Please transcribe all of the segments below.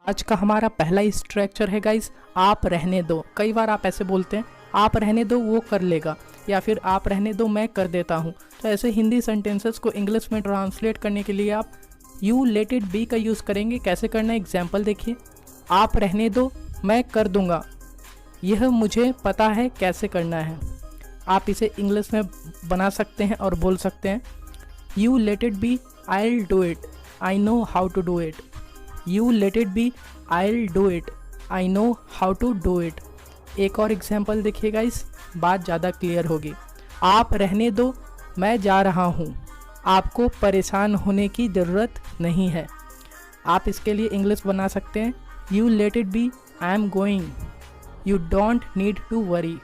आज का हमारा पहला स्ट्रक्चर है गाइस, आप रहने दो। कई बार आप ऐसे बोलते हैं आप रहने दो वो कर लेगा, या फिर आप रहने दो मैं कर देता हूँ। तो ऐसे हिंदी सेंटेंसेस को इंग्लिश में ट्रांसलेट करने के लिए आप यू लेट इट बी का यूज़ करेंगे। कैसे करना है एग्जाम्पल देखिए, आप रहने दो मैं कर दूंगा, यह मुझे पता है कैसे करना है। आप इसे इंग्लिश में बना सकते हैं और बोल सकते हैं you let it be I will do it, I know how to do it. You let it be I will do it, I know how to do it. एक और एग्जाम्पल देखिएगा, इस बात ज़्यादा क्लियर होगी। आप रहने दो मैं जा रहा हूँ, आपको परेशान होने की ज़रूरत नहीं है। आप इसके लिए इंग्लिश बना सकते हैं you let it be I am going, you don't need to worry.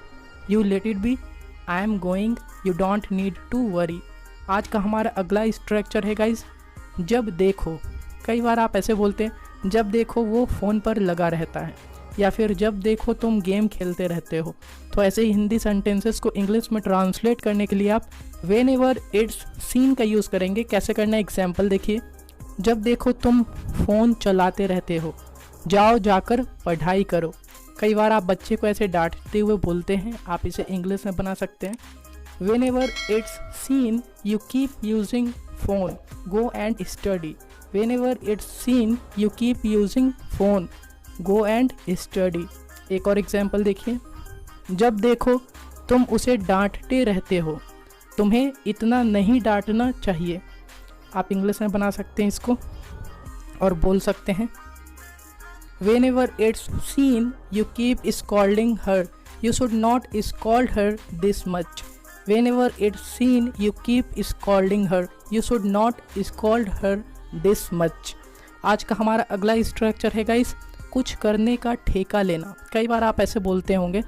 You let it be I am going, you don't need to worry. आज का हमारा अगला स्ट्रक्चर है गाइस, जब देखो। कई बार आप ऐसे बोलते हैं जब देखो वो फ़ोन पर लगा रहता है, या फिर जब देखो तुम गेम खेलते रहते हो। तो ऐसे ही हिंदी सेंटेंसेस को इंग्लिश में ट्रांसलेट करने के लिए आप वेन एवर इट्स सीन का यूज़ करेंगे। कैसे करना है एग्जाम्पल देखिए, जब देखो तुम फ़ोन चलाते रहते हो, जाओ जाकर पढ़ाई करो। कई बार आप बच्चे को ऐसे डांटते हुए बोलते हैं, आप इसे इंग्लिश में बना सकते हैं when ever it's seen you keep using phone, go and study. When ever it's seen you keep using phone, go and study. एक और एग्जाम्पल देखिए, जब देखो तुम उसे डांटते रहते हो, तुम्हें इतना नहीं डांटना चाहिए। आप इंग्लिश में बना सकते हैं इसको और बोल सकते हैं whenever it's seen you keep scolding her, you should not scold her this much. Whenever it's seen you keep scolding her, you should not scold her this much. आज का हमारा अगला स्ट्रक्चर है गाइस, कुछ करने का ठेका लेना। कई बार आप ऐसे बोलते होंगे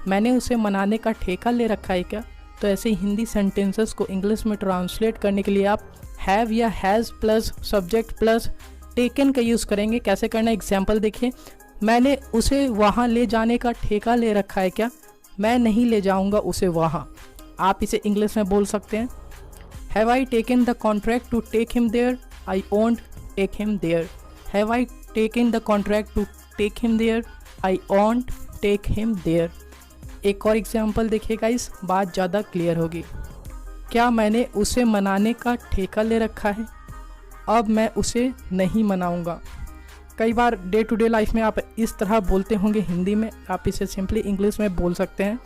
मैंने उसे मनाने का ठेका ले रखा है क्या। तो ऐसे हिंदी सेंटेंसेस को इंग्लिश में ट्रांसलेट करने के लिए आप हैव या has plus subject plus taken का यूज़ करेंगे। कैसे करना है एग्जाम्पल देखिए, मैंने उसे वहाँ ले जाने का ठेका ले रखा है क्या, मैं नहीं ले जाऊँगा उसे वहाँ। आप इसे इंग्लिश में बोल सकते हैं have I taken the contract to take him there, I won't take him there. Have I taken the contract to take him there, I won't take him there. एक और एग्जाम्पल देखिएगा, इस बात ज़्यादा क्लियर होगी। क्या मैंने उसे मनाने का ठेका ले रखा है, अब मैं उसे नहीं मनाऊंगा। कई बार डे टू डे लाइफ में आप इस तरह बोलते होंगे हिंदी में, आप इसे सिंपली इंग्लिश में बोल सकते हैं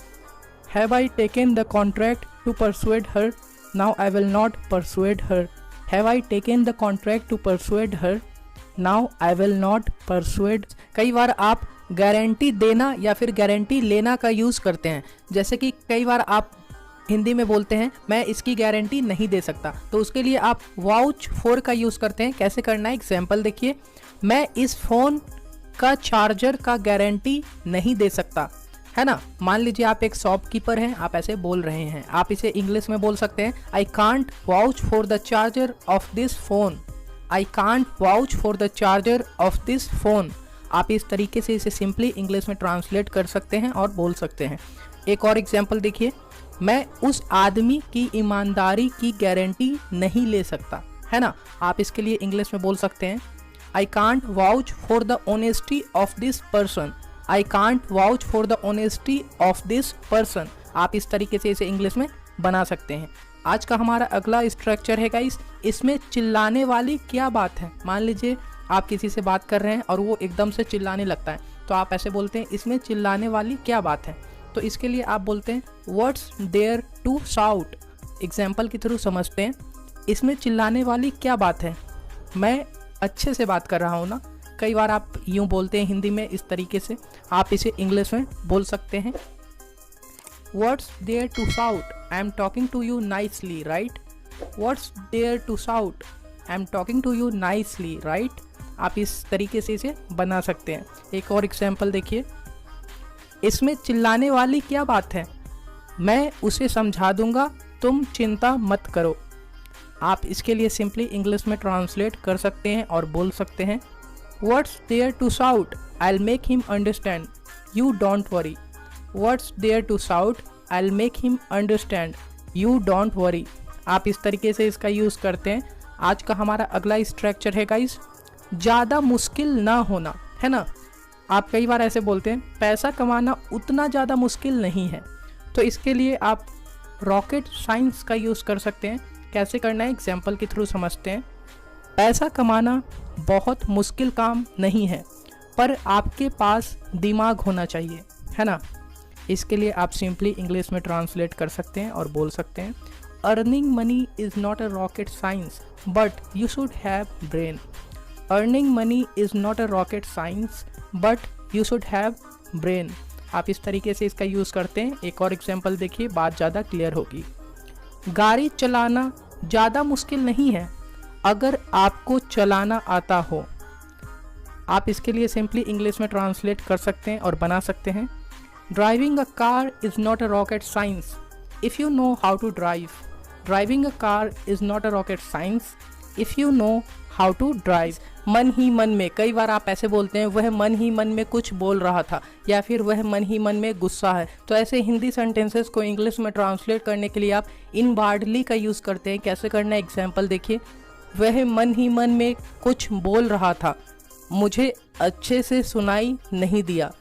have I taken the contract to persuade her, now I will not persuade her. Have I taken the contract to persuade her, now I will not persuade. कई बार आप गारंटी देना या फिर गारंटी लेना का यूज़ करते हैं। जैसे कि कई बार आप हिंदी में बोलते हैं मैं इसकी गारंटी नहीं दे सकता, तो उसके लिए आप वाउच फॉर का यूज़ करते हैं। कैसे करना है एग्जाम्पल देखिए, मैं इस फ़ोन का चार्जर का गारंटी नहीं दे सकता, है ना। मान लीजिए आप एक शॉपकीपर हैं, आप ऐसे बोल रहे हैं, आप इसे इंग्लिश में बोल सकते हैं I can't vouch for the charger of this phone, I can't vouch for the charger of this phone. आप इस तरीके से इसे सिंपली इंग्लिश में ट्रांसलेट कर सकते हैं और बोल सकते हैं। एक और एग्जाम्पल देखिए, मैं उस आदमी की ईमानदारी की गारंटी नहीं ले सकता, है ना। आप इसके लिए इंग्लिश में बोल सकते हैं I can't vouch for the honesty of this person, I can't vouch for the honesty of this person. आप इस तरीके से इसे इंग्लिश में बना सकते हैं। आज का हमारा अगला स्ट्रक्चर है गाइस, इसमें चिल्लाने वाली क्या बात है। मान लीजिए आप किसी से बात कर रहे हैं और वो एकदम से चिल्लाने लगता है, तो आप ऐसे बोलते हैं इसमें चिल्लाने वाली क्या बात है। तो इसके लिए आप बोलते हैं what's there to shout. Example के थ्रू समझते हैं इसमें चिल्लाने वाली क्या बात है, मैं अच्छे से बात कर रहा हूँ ना। कई बार आप यूँ बोलते हैं हिंदी में इस तरीके से, आप इसे इंग्लिश में बोल सकते हैं what's there to shout, I am talking to you nicely right. What's there to shout, I am talking to you nicely right. आप इस तरीके से इसे बना सकते हैं। एक और एग्जाम्पल देखिए, इसमें चिल्लाने वाली क्या बात है, मैं उसे समझा दूंगा, तुम चिंता मत करो। आप इसके लिए सिंपली इंग्लिश में ट्रांसलेट कर सकते हैं और बोल सकते हैं what's there to shout, I will make him understand, you don't worry. What's there to shout, I will make him understand, you don't worry. आप इस तरीके से इसका यूज़ करते हैं। आज का हमारा अगला स्ट्रक्चर है गाइस, ज़्यादा मुश्किल ना होना, है ना। आप कई बार ऐसे बोलते हैं पैसा कमाना उतना ज़्यादा मुश्किल नहीं है, तो इसके लिए आप रॉकेट साइंस का यूज़ कर सकते हैं। कैसे करना है एग्जाम्पल के थ्रू समझते हैं। पैसा कमाना बहुत मुश्किल काम नहीं है, पर आपके पास दिमाग होना चाहिए, है ना। इसके लिए आप सिंपली इंग्लिश में ट्रांसलेट कर सकते हैं और बोल सकते हैं earning money is not a rocket science but you should have brain. Earning money is not a rocket science but you should have brain. आप इस तरीके से इसका यूज़ करते हैं। एक और एग्जाम्पल देखिए, बात ज़्यादा क्लियर होगी। गाड़ी चलाना ज़्यादा मुश्किल नहीं है अगर आपको चलाना आता हो। आप इसके लिए सिंपली इंग्लिश में ट्रांसलेट कर सकते हैं और बना सकते हैं driving a car is not a rocket science if you know how to drive. Driving a car is not a rocket science if you know how to drive. मन ही मन में, कई बार आप ऐसे बोलते हैं वह मन ही मन में कुछ बोल रहा था, या फिर वह मन ही मन में गुस्सा है। तो ऐसे हिंदी सेंटेंसेस को इंग्लिश में ट्रांसलेट करने के लिए आप इनवर्डली का यूज़ करते हैं। कैसे करना है एग्जाम्पल देखिए। वह मन ही मन में कुछ बोल रहा था, मुझे अच्छे से सुनाई नहीं दिया।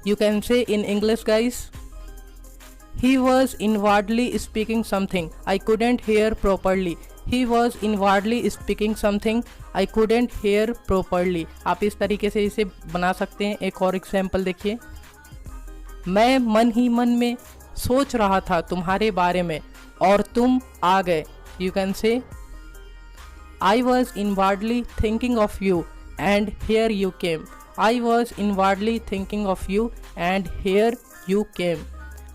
You can say in English guys, he was inwardly speaking something I couldn't hear properly. He was inwardly speaking something I couldn't hear properly. आप इस तरीके से इसे बना सकते हैं। एक और एग्जाम्पल देखिए। मैं मन ही मन में सोच रहा था तुम्हारे बारे में और तुम आ गए। You can say I was inwardly thinking of you and here you came. I was inwardly thinking of you and here you came.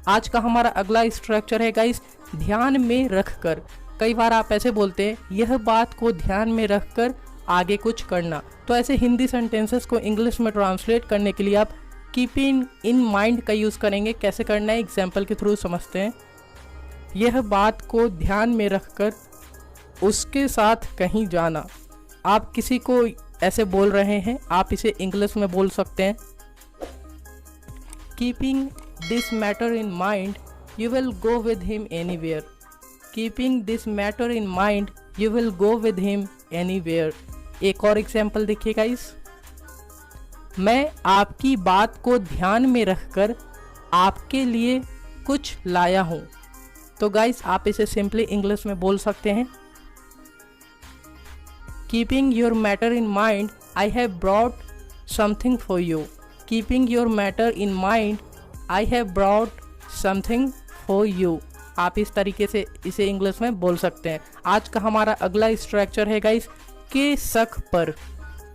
आज का हमारा अगला स्ट्रक्चर है गाइस, ध्यान में रखकर। कई बार आप ऐसे बोलते हैं यह बात को ध्यान में रखकर आगे कुछ करना। तो ऐसे हिंदी सेंटेंसेस को इंग्लिश में ट्रांसलेट करने के लिए आप कीपिंग इन माइंड का यूज़ करेंगे। कैसे करना है एग्जाम्पल के थ्रू समझते हैं। यह बात को ध्यान में रखकर उसके साथ कहीं जाना। आप किसी को ऐसे बोल रहे हैं, आप इसे इंग्लिश में बोल सकते हैं keeping this matter in mind, you will go with him anywhere. Keeping this matter in mind, you will go with him anywhere. एक और एग्जाम्पल देखिए गाइस। मैं आपकी बात को ध्यान में रखकर आपके लिए कुछ लाया हूँ। तो गाइस आप इसे सिंपली इंग्लिश में बोल सकते हैं Keeping your matter in mind, I have brought something for you. Keeping your matter in mind, I have brought something for you. आप इस तरीके से इसे इंग्लिश में बोल सकते हैं। आज का हमारा अगला स्ट्रक्चर है गाइस के शक पर।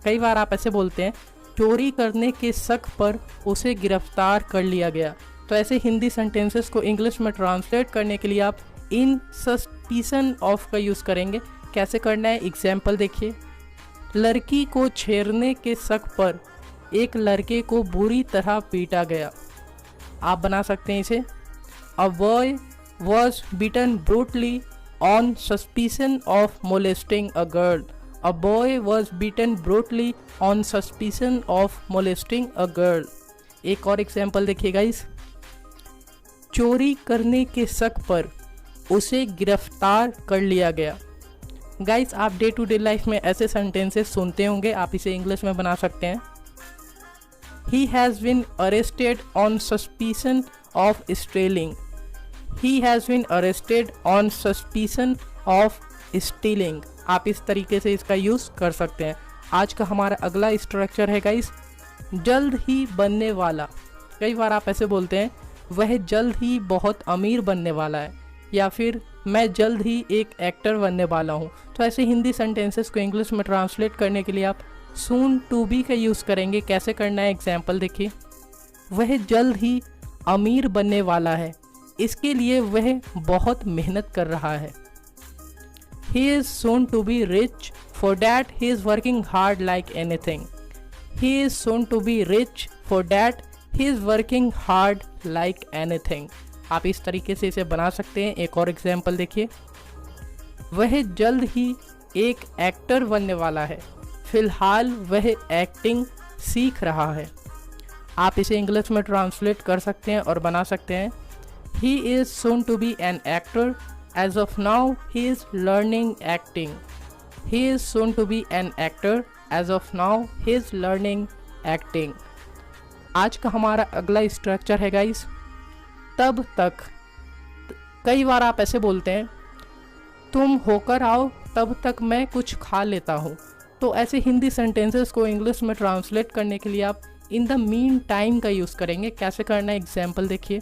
कई बार आप ऐसे बोलते हैं चोरी करने के शक पर उसे गिरफ्तार कर लिया गया। तो ऐसे हिंदी सेंटेंसेस को इंग्लिश में ट्रांसलेट करने के लिए आप इन सस्पिशन ऑफ का यूज़ करेंगे। कैसे करना है एग्जाम्पल देखिए। लड़की को छेड़ने के शक पर एक लड़के को बुरी तरह पीटा गया। आप बना सकते हैं इसे a boy was beaten brutally on suspicion of molesting a girl. A boy was beaten brutally on suspicion of molesting a girl. एक और एग्जाम्पल देखिएगा इस चोरी करने के शक पर उसे गिरफ्तार कर लिया गया। गाइस आप डे टू डे लाइफ में ऐसे सेंटेंसेस सुनते होंगे, आप इसे इंग्लिश में बना सकते हैं He has been arrested on suspicion of stealing. He has been arrested on suspicion of stealing. आप इस तरीके से इसका यूज़ कर सकते हैं। आज का हमारा अगला स्ट्रक्चर है गाइस जल्द ही बनने वाला। कई बार आप ऐसे बोलते हैं वह जल्द ही बहुत अमीर बनने वाला है, या फिर मैं जल्द ही एक एक्टर बनने वाला हूँ। तो ऐसे हिंदी सेंटेंसेस को इंग्लिश में ट्रांसलेट करने के लिए आप सून टू बी का यूज़ करेंगे। कैसे करना है एग्जाम्पल देखिए। वह जल्द ही अमीर बनने वाला है, इसके लिए वह बहुत मेहनत कर रहा है। He is soon to be rich, for that he is working hard like anything. He is soon to be rich, for that he is working hard like anything. आप इस तरीके से इसे बना सकते हैं। एक और एग्जाम्पल देखिए। वह जल्द ही एक एक्टर बनने वाला है, फिलहाल वह एक्टिंग सीख रहा है। आप इसे इंग्लिश में ट्रांसलेट कर सकते हैं और बना सकते हैं He is soon to be an actor. As of now, he is learning acting. He is soon to be an actor. As of now he is learning acting. आज का हमारा अगला स्ट्रक्चर है गाइस तब तक। कई बार आप ऐसे बोलते हैं तुम होकर आओ तब तक मैं कुछ खा लेता हूँ। तो ऐसे हिंदी सेंटेंसेस को इंग्लिश में ट्रांसलेट करने के लिए आप इन द मीन टाइम का यूज़ करेंगे। कैसे करना है एग्जाम्पल देखिए।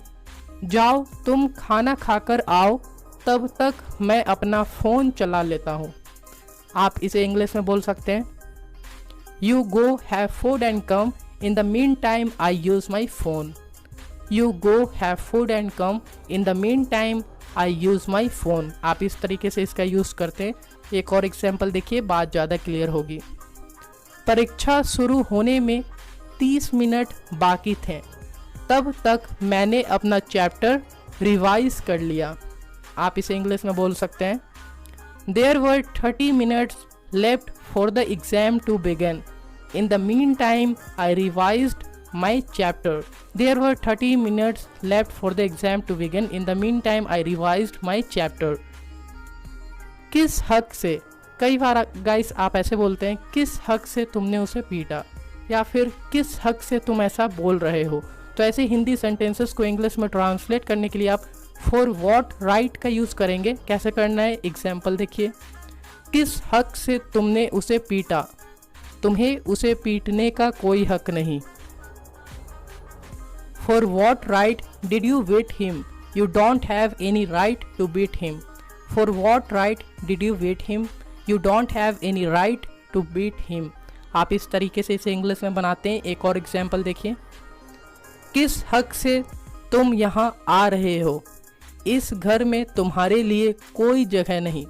जाओ तुम खाना खाकर आओ तब तक मैं अपना फ़ोन चला लेता हूँ। आप इसे इंग्लिश में बोल सकते हैं you go have food and come in the meantime I use my phone. You go have food and come in the meantime I use my phone. आप इस तरीके से इसका यूज़ करते हैं। एक और एग्जाम्पल देखिए, बात ज़्यादा क्लियर होगी। परीक्षा शुरू होने में 30 मिनट बाकी थे, तब तक मैंने अपना चैप्टर रिवाइज कर लिया। आप इसे इंग्लिश में बोल सकते हैं there were 30 minutes left for the exam to begin in the meantime I revised my chapter. There were 30 minutes left for the exam to begin in the meantime I revised my chapter. किस हक से, कई बार guys आप ऐसे बोलते हैं किस हक से तुमने उसे पीटा, या फिर किस हक से तुम ऐसा बोल रहे हो। तो ऐसे हिंदी सेंटेंसेस को इंग्लिश में ट्रांसलेट करने के लिए आप फॉर व्हाट राइट का यूज़ करेंगे। कैसे करना है एग्जाम्पल देखिए। किस हक से तुमने उसे पीटा, तुम्हें उसे पीटने का कोई हक नहीं। For what right did you beat him, you don't have any right to beat him. For what right did you beat him, you don't have any right to beat him. आप इस तरीके से इसे इंग्लिश में बनाते हैं। एक और एग्जाम्पल देखिए। किस हक से तुम यहाँ आ रहे हो, इस घर में तुम्हारे लिए कोई जगह नहीं।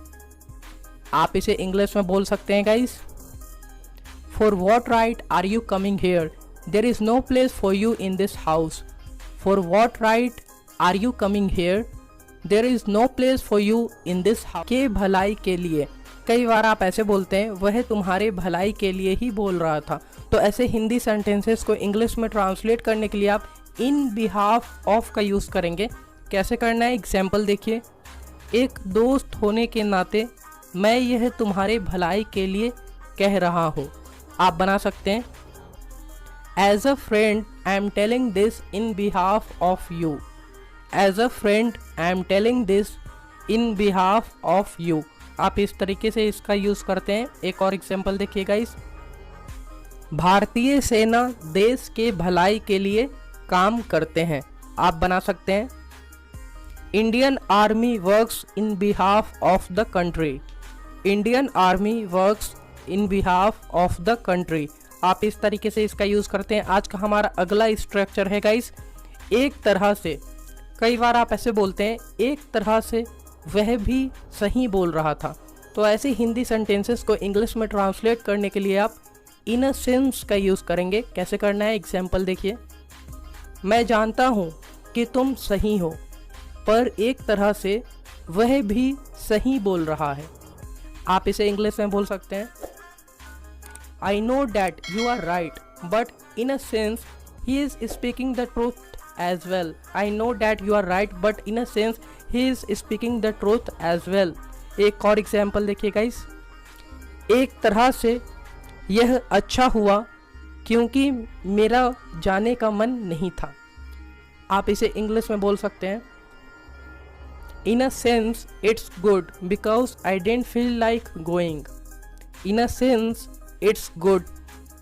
आप इसे इंग्लिश में बोल सकते हैं guys. For what right are you coming here, there is no place for you in this house. For what right are you coming here, there is no place for you in this house. के भलाई के लिए, कई बार आप ऐसे बोलते हैं वह तुम्हारे भलाई के लिए ही बोल रहा था। तो ऐसे हिंदी सेंटेंसेस को इंग्लिश में ट्रांसलेट करने के लिए आप इन बिहाफ ऑफ का यूज़ करेंगे। कैसे करना है एग्जाम्पल देखिए। एक दोस्त होने के नाते मैं यह तुम्हारे भलाई के लिए कह रहा हूँ। आप बना सकते हैं as a friend I am telling this in behalf of you. As a friend I am telling this in behalf of you. आप इस तरीके से इसका यूज़ करते हैं। एक और एग्जाम्पल देखिएगा। इस भारतीय सेना देश के भलाई के लिए काम करते हैं। आप बना सकते हैं Indian army works in behalf of the country. Indian army works in behalf of the country. आप इस तरीके से इसका यूज़ करते हैं। आज का हमारा अगला स्ट्रक्चर है गाइस एक तरह से। कई बार आप ऐसे बोलते हैं एक तरह से वह भी सही बोल रहा था। तो ऐसे हिंदी सेंटेंसेस को इंग्लिश में ट्रांसलेट करने के लिए आप इन अ सेंस का यूज़ करेंगे। कैसे करना है एग्जाम्पल देखिए। मैं जानता हूँ कि तुम सही हो, पर एक तरह से वह भी सही बोल रहा है। आप इसे इंग्लिश में बोल सकते हैं I know that you are right but in a sense he is speaking the truth as well. I know that you are right but in a sense he is speaking the truth as well. एक और example देखिए guys. एक तरह से यह अच्छा हुआ क्योंकि मेरा जाने का मन नहीं था। आप इसे इंग्लिश में बोल सकते हैं in a sense it's good because I don't feel like going. In a sense it's good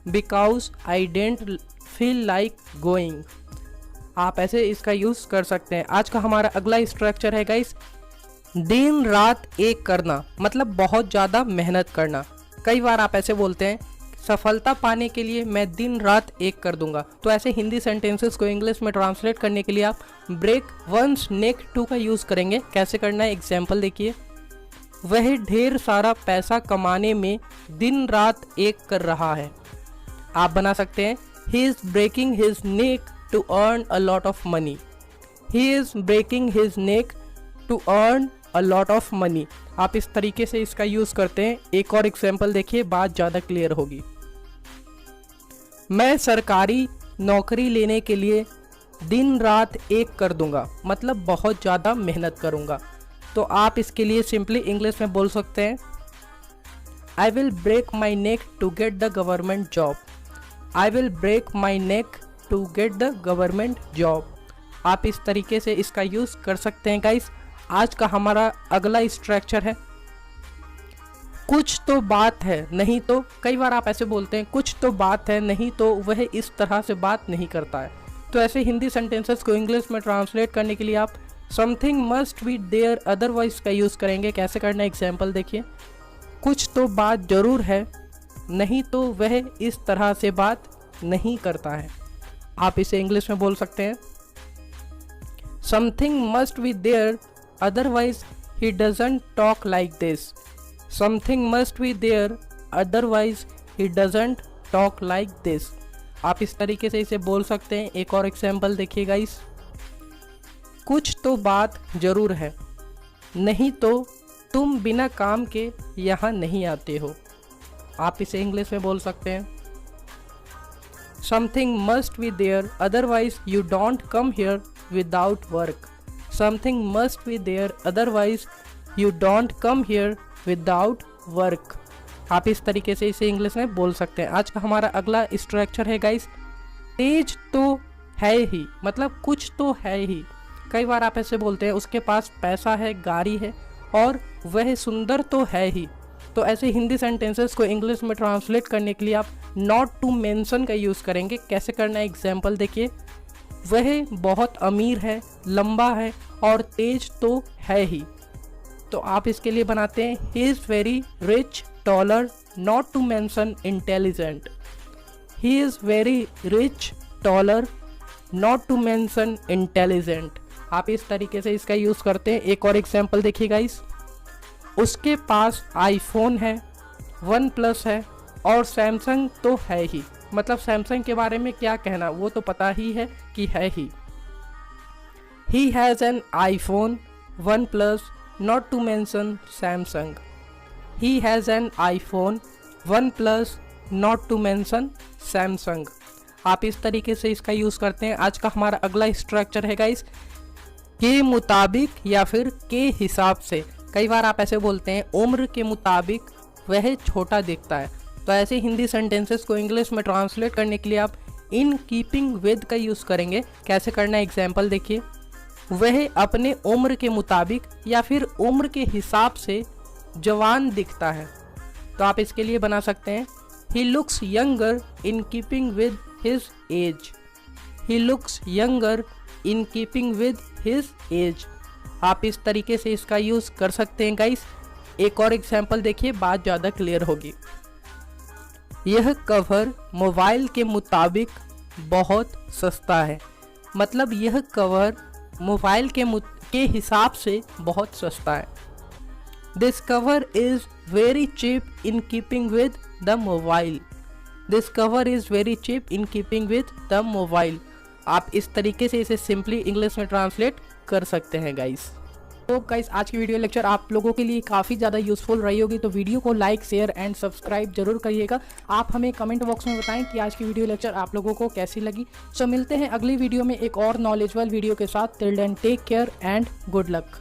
because I don't feel like going. आप ऐसे इसका यूज़ कर सकते हैं। आज का हमारा अगला स्ट्रक्चर है गाइस दिन रात एक करना, मतलब बहुत ज़्यादा मेहनत करना। कई बार आप ऐसे बोलते हैं सफलता पाने के लिए मैं दिन रात एक कर दूंगा। तो ऐसे हिंदी सेंटेंसेस को इंग्लिश में ट्रांसलेट करने के लिए आप ब्रेक वंस नेक टू का यूज़ करेंगे। कैसे करना है एग्जाम्पल देखिए। वह ढेर सारा पैसा कमाने में दिन रात एक कर रहा है। आप बना सकते हैं he is breaking his neck to earn a lot of money. He is breaking his neck to earn a lot of money. आप इस तरीके से इसका यूज़ करते हैं। एक और एग्जाम्पल देखिए, बात ज़्यादा क्लियर होगी। मैं सरकारी नौकरी लेने के लिए दिन रात एक कर दूंगा, मतलब बहुत ज़्यादा मेहनत करूंगा। तो आप इसके लिए सिंपली इंग्लिश में बोल सकते हैं I will break my neck to get the government job. I will break my neck to get the government job. आप इस तरीके से इसका यूज़ कर सकते हैं गाइस। आज का हमारा अगला स्ट्रक्चर है कुछ तो बात है नहीं तो। कई बार आप ऐसे बोलते हैं कुछ तो बात है नहीं तो वह इस तरह से बात नहीं करता है। तो ऐसे हिंदी सेंटेंसेस को इंग्लिश में ट्रांसलेट करने के लिए आप something must be there otherwise का यूज़ करेंगे। कैसे करना है एग्जाम्पल देखिए। कुछ तो बात ज़रूर है नहीं तो वह इस तरह से बात नहीं करता है। आप इसे इंग्लिश में बोल सकते हैं something must be there otherwise he doesn't talk like this. Something must be there otherwise he doesn't talk like this. आप इस तरीके से इसे बोल सकते हैं। एक और एग्जाम्पल देखिए गाइस। कुछ तो बात ज़रूर है नहीं तो तुम बिना काम के यहाँ नहीं आते हो। आप इसे इंग्लिश में बोल सकते हैं something must be there otherwise you don't come here without work. Something must be there otherwise you don't come here without work. आप इस तरीके से इसे इंग्लिश में बोल सकते हैं। आज का हमारा अगला स्ट्रक्चर है गाइस तेज तो है ही, मतलब कुछ तो है ही। कई बार आप ऐसे बोलते हैं उसके पास पैसा है, गाड़ी है और वह सुंदर तो है ही। तो ऐसे हिंदी सेंटेंसेस को इंग्लिश में ट्रांसलेट करने के लिए आप नॉट टू मेंशन का यूज़ करेंगे। कैसे करना है एग्जाम्पल देखिए। वह बहुत अमीर है, लंबा है और तेज तो है ही। तो आप इसके लिए बनाते हैं he is very rich taller not to mention intelligent. He is very rich taller not to mention intelligent. आप इस तरीके से इसका यूज़ करते हैं। एक और एग्जाम्पल देखिए गाइस। उसके पास आईफोन है, वन प्लस है और सैमसंग तो है ही। मतलब सैमसंग के बारे में क्या कहना, वो तो पता ही है कि है ही। He has an iPhone, OnePlus not to mention Samsung. He has an iPhone, OnePlus not to mention Samsung. आप इस तरीके से इसका यूज़ करते हैं। आज का हमारा अगला स्ट्रक्चर है गाइस के मुताबिक या फिर के हिसाब से। कई बार आप ऐसे बोलते हैं उम्र के मुताबिक वह छोटा दिखता है। तो ऐसे हिंदी सेंटेंसेस को इंग्लिश में ट्रांसलेट करने के लिए आप इन कीपिंग विद का यूज़ करेंगे। कैसे करना है एग्जाम्पल देखिए। वह अपने उम्र के मुताबिक या फिर उम्र के हिसाब से जवान दिखता है। तो आप इसके लिए बना सकते हैं he looks younger in keeping with his age. He looks younger in keeping with his age. आप इस तरीके से इसका यूज़ कर सकते हैं गाइस। एक और एग्जाम्पल देखिए, बात ज़्यादा क्लियर होगी। यह कवर मोबाइल के मुताबिक बहुत सस्ता है। मतलब यह कवर मोबाइल के हिसाब से बहुत सस्ता है। This cover is very cheap in keeping with the mobile. This cover is very cheap in keeping with the mobile. आप इस तरीके से इसे सिंपली इंग्लिश में ट्रांसलेट कर सकते हैं गाइस। तो गाइस आज की वीडियो लेक्चर आप लोगों के लिए काफ़ी ज़्यादा यूज़फुल रही होगी। तो वीडियो को लाइक, शेयर एंड सब्सक्राइब जरूर करिएगा। आप हमें कमेंट बॉक्स में बताएं कि आज की वीडियो लेक्चर आप लोगों को कैसी लगी। सो मिलते हैं अगली वीडियो में एक और नॉलेजेबल वीडियो के साथ। Till then take care and good luck.